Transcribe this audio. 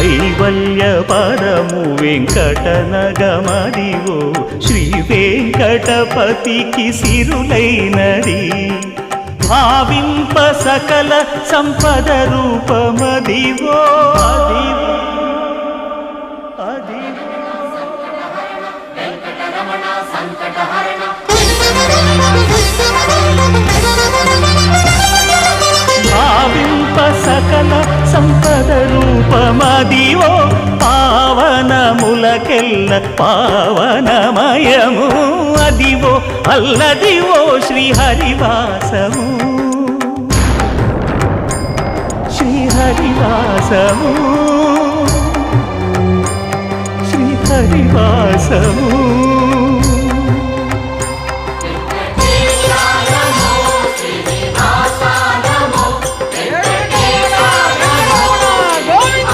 కైవల్య పరము వెంకటనగమదివో శ్రీ వెంకటపతికి సిరులైనది భావింప సకల సంపద రూపమదివో అదివో అదివో భావింప సకల సంపద రూపమదివో పావనములకెల్ల పావనమయము అదివో అల్లదివో శ్రీహరివాసము శ్రీహరివాసము శ్రీహరివాసము